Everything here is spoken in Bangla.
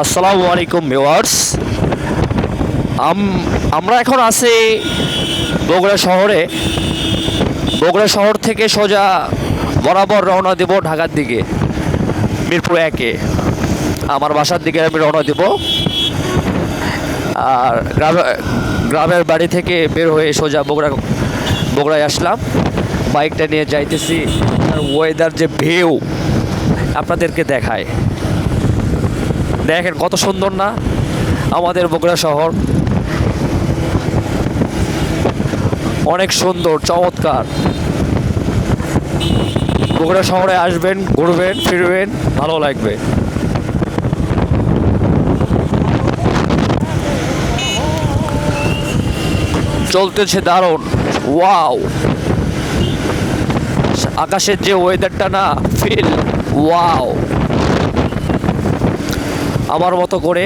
আসসালামু আলাইকুম ভিউয়ার্স। আমরা এখন আছি বগুড়া শহরে। বগুড়া শহর থেকে সোজা বরাবর রওনা দেব ঢাকার দিকে, মিরপুর একে। আমার বাসার দিকে আমি রওনা দেব। আর গ্রামের বাড়ি থেকে বের হয়ে সোজা বগুড়ায় আসলাম। বাইকটা নিয়ে যাইতেছি। আর ওয়েদার যে ভিউ আপনাদেরকে দেখায়, দেখেন কত সুন্দর না আমাদের বগুড়া শহর। অনেক সুন্দর, চমৎকার। বগুড়া শহরে আসবেন, ঘুরবেন, ফিরবেন, ভালো লাগবে। চলতেছে দারুণ, ওয়াও। আকাশের যে ওয়েদারটা না, ফিল ওয়াও। আমার মতো করে